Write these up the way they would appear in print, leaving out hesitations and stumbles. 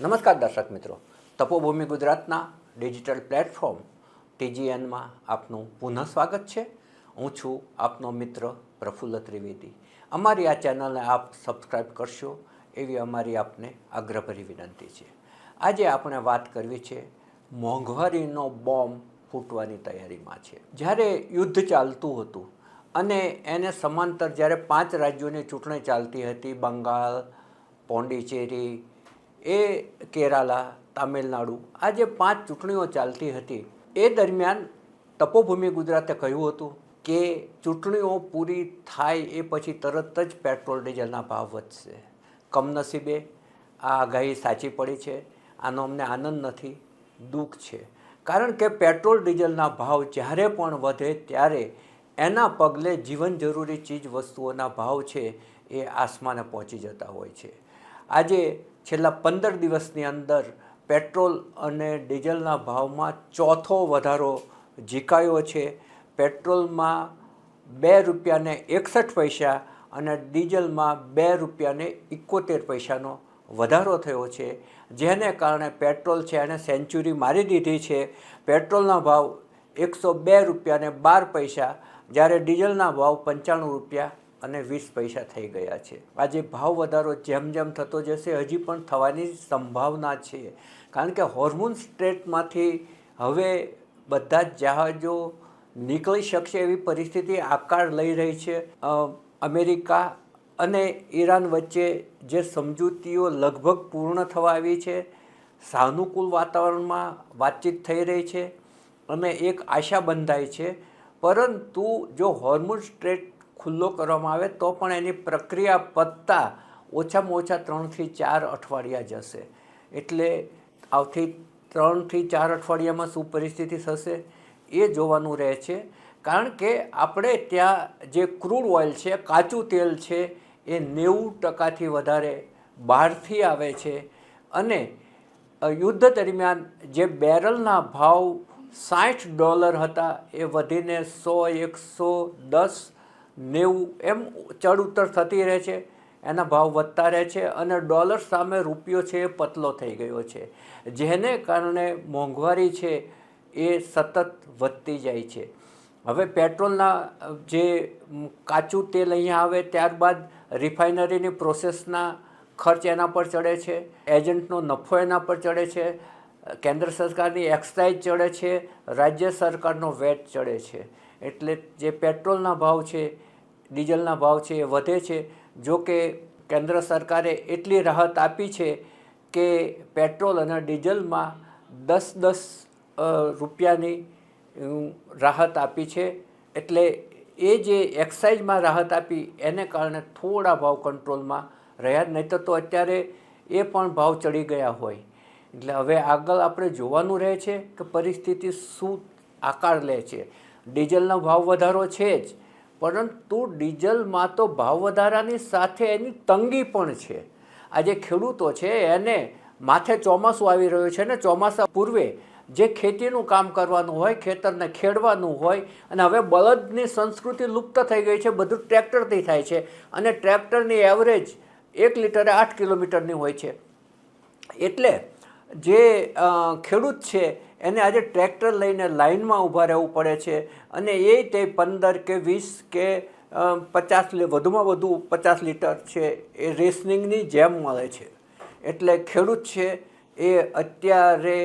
નમસ્કાર દર્શક મિત્રો, તપોભૂમિ ગુજરાતના ડિજિટલ પ્લેટફોર્મ TGNમાં આપનું પુનઃ સ્વાગત છે. હું છું આપનો મિત્ર પ્રફુલ્લ ત્રિવેદી. અમારી આ ચેનલને આપ સબસ્ક્રાઈબ કરશો એવી અમારી આપને આગ્રહભરી વિનંતી છે. આજે આપણે વાત કરવી છે મોંઘવારીનો બોમ્બ ફૂટવાની તૈયારીમાં છે. જ્યારે યુદ્ધ ચાલતું હતું અને એને સમાંતર જ્યારે 5 રાજ્યોની ચૂંટણી ચાલતી હતી, બંગાળ, પોંડિચેરી, એ કેરાલા, તામિલનાડુ, આ જે 5 ચૂંટણીઓ ચાલતી હતી એ દરમિયાન તપોભૂમિ ગુજરાતે કહ્યું હતું કે ચૂંટણીઓ પૂરી થાય એ પછી તરત જ પેટ્રોલ ડીઝલના ભાવ વધશે. કમનસીબે આ આગાહી સાચી પડી છે. આનો અમને આનંદ નથી, દુઃખ છે. કારણ કે પેટ્રોલ ડીઝલના ભાવ જ્યારે પણ વધે ત્યારે એના પગલે જીવન જરૂરી ચીજ વસ્તુઓના ભાવ છે એ આસમાને પહોંચી જતા હોય છે. આજે છેલ્લા 15 દિવસની અંદર પેટ્રોલ અને ડીઝલના ભાવમાં ચોથો વધારો ઝીકાયો છે. પેટ્રોલમાં ₹2.61 અને ડીઝલમાં ₹2.71 વધારો થયો છે, જેને કારણે પેટ્રોલ છે એને સેન્ચુરી મારી દીધી છે. પેટ્રોલના ભાવ ₹102.12, જ્યારે ડીઝલના ભાવ ₹95.20 થઈ ગયા છે. આજે ભાવ વધારો જેમ જેમ થતો જશે હજી પણ થવાની સંભાવના છે. કારણ કે હોર્મુઝ સ્ટ્રેટમાંથી હવે બધા જ જહાજો નીકળી શકશે એવી પરિસ્થિતિ આકાર લઈ રહી છે. અમેરિકા અને ઈરાન વચ્ચે જે સમજૂતીઓ લગભગ પૂર્ણ થવા આવી છે, સાનુકૂળ વાતાવરણમાં વાતચીત થઈ રહી છે અને એક આશા બંધાઈ છે. પરંતુ જો હોર્મુઝ સ્ટ્રેટ ખુલ્લો કરવામાં આવે તો પણ એની પ્રક્રિયા પતતા ઓછામાં ઓછા 3 થી 4 અઠવાડિયા જશે. એટલે આવતી 3 થી 4 અઠવાડિયામાં શું પરિસ્થિતિ થશે એ જોવાનું રહે છે. કારણ કે આપણે ત્યાં જે ક્રૂડ ઓઇલ છે, કાચું તેલ છે, એ 90% વધારે બહારથી આવે છે અને યુદ્ધ દરમિયાન જે બેરલના ભાવ $60 હતા એ વધીને 100, 110, 90 એમ ચડ ઉતર થતી રહે છે. એના ભાવ વધતા રહે છે અને ડોલર સામે રૂપિયો છે એ પતલો થઈ ગયો છે, જેને કારણે મોંઘવારી છે એ સતત વધતી જાય છે. હવે પેટ્રોલના જે કાચું તેલ અહીંયા આવે ત્યારબાદ રિફાઇનરીની પ્રોસેસના ખર્ચ એના પર ચડે છે, એજન્ટનો નફો એના પર ચડે છે, કેન્દ્ર સરકારની એક્સાઇઝ ચડે છે, રાજ્ય સરકારનો વેટ ચડે છે. એટલે જે પેટ્રોલના ભાવ છે, ડીઝલના ભાવ છે એ વધે છે. જો કે કેન્દ્ર સરકારે એટલી રાહત આપી છે કે પેટ્રોલ અને ડીઝલમાં 10 રૂપિયાની રાહત આપી છે. એટલે એ જે એક્સાઇઝમાં રાહત આપી એને કારણે થોડા ભાવ કંટ્રોલમાં રહ્યા, નહીં તો અત્યારે એ પણ ભાવ ચડી ગયા હોય. એટલે હવે આગળ આપણે જોવાનું રહે છે કે પરિસ્થિતિ શું આકાર લે છે. ડીઝલનો ભાવ વધારો છે જ, પરંતુ ડીઝલમાં તો ભાવ વધારાની સાથે એની તંગી પણ છે. આજે ખેડૂતો છે એને માથે ચોમાસું આવી રહ્યું છે ને ચોમાસા પૂર્વે જે ખેતીનું કામ કરવાનું હોય, ખેતરને ખેડવાનું હોય, અને હવે બળદની સંસ્કૃતિ લુપ્ત થઈ ગઈ છે, બધું ટ્રેક્ટરથી થાય છે અને ટ્રેક્ટરની એવરેજ 1 લિટરે 8 કિલોમીટરની હોય છે. એટલે જે ખેડૂત છે એને આજે ટ્રેક્ટર લઈને લાઇનમાં ઊભા રહેવું પડે છે અને તે 15 કે 20 કે 50, વધુમાં વધુ 50 લિટર છે એ રેશનિંગની જેમ મળે છે. એટલે ખેડૂત છે એ અત્યારે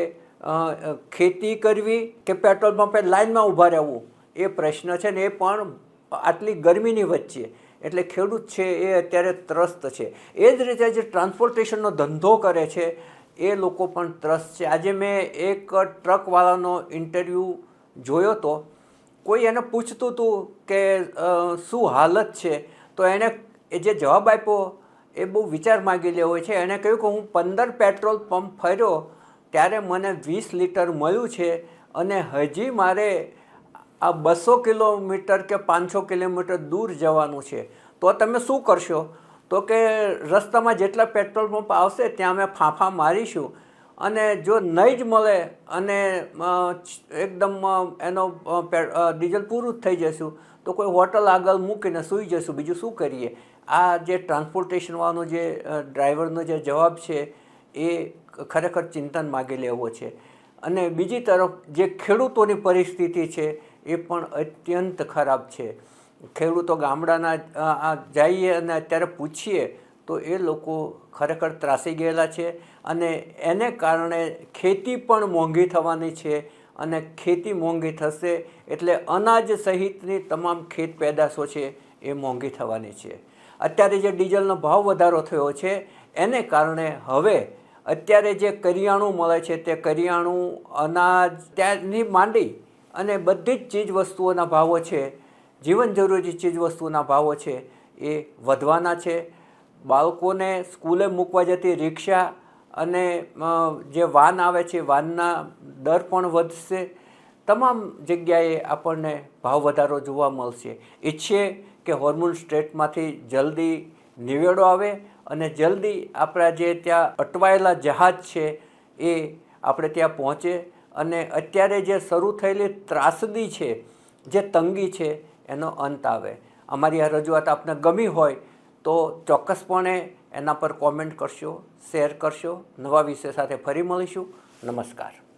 ખેતી કરવી કે પેટ્રોલ પંપે લાઇનમાં ઊભા રહેવું એ પ્રશ્ન છે ને, એ પણ આટલી ગરમીની વચ્ચે. એટલે ખેડૂત છે એ અત્યારે ત્રસ્ત છે. એ જ રીતે જે ટ્રાન્સપોર્ટેશનનો ધંધો કરે છે એ લોકો પણ ત્રસ્ત છે. આજે મેં એક ટ્રકવાળાનો ઇન્ટરવ્યૂ જોયો તો. કોઈ એને પૂછતું હતું કે શું હાલત છે, તો એણે જે જવાબ આપ્યો એ બહુ વિચાર માગી લેવો છે. એણે કહ્યું કે હું 15 પેટ્રોલ પંપ ફર્યો ત્યારે મને 20 લિટર મળ્યું છે અને હજી મારે આ 200 કિલોમીટર કે 500 કિલોમીટર દૂર જવાનું છે, તો તમે શું કરશો? તો કે રસ્તામાં જેટલા પેટ્રોલ પંપ આવશે ત્યાં અમે ફાંફા મારીશું અને જો નહીં જ મળે અને એકદમ એનો ડીઝલ પૂરું જ થઈ જશું તો કોઈ હોટલ આગળ મૂકીને સૂઈ જશું, બીજું શું કરીએ. આ જે ટ્રાન્સપોર્ટેશનવાળાનો જે ડ્રાઈવરનો જે જવાબ છે એ ખરેખર ચિંતન માગી લેવો છે. અને બીજી તરફ જે ખેડૂતોની પરિસ્થિતિ છે એ પણ અત્યંત ખરાબ છે. ખેડૂતો ગામડાના જઈએ અને અત્યારે પૂછીએ તો એ લોકો ખરેખર ત્રાસી ગયેલા છે. અને એને કારણે ખેતી પણ મોંઘી થવાની છે. અને ખેતી મોંઘી થશે એટલે અનાજ સહિતની તમામ ખેત પેદાશો છે એ મોંઘી થવાની છે. અત્યારે જે ડીઝલનો ભાવ વધારો થયો છે એને કારણે હવે અત્યારે જે કરિયાણું મળે છે તે કરિયાણું, અનાજ ત્યાંની માંડી અને બધી જ ચીજ વસ્તુઓના ભાવો છે, જીવન જરૂરી ચીજ વસ્તુના ભાવો છે એ વધવાના છે. બાળકોને સ્કૂલે મૂકવા જતી રિક્ષા અને જે વાન આવે છે વાનના દર પણ વધશે. તમામ જગ્યાએ આપણને ભાવ વધારો જોવા મળશે. ઈચ્છીએ કે હોર્મોન સ્ટેટમાંથી જલ્દી નિવેડો આવે અને જલ્દી આપણા જે ત્યાં અટવાયેલા જહાજ છે એ આપણે ત્યાં પહોંચે અને અત્યારે જે શરૂ થયેલી ત્રાસદી છે, જે તંગી છે એનો અંત આવે. અમારી આ રજૂઆત આપને ગમી હોય તો ચોક્કસપણે એના પર કોમેન્ટ કરશો, શેર કરશો. નવા વિષય સાથે ફરી મળીશું. નમસ્કાર.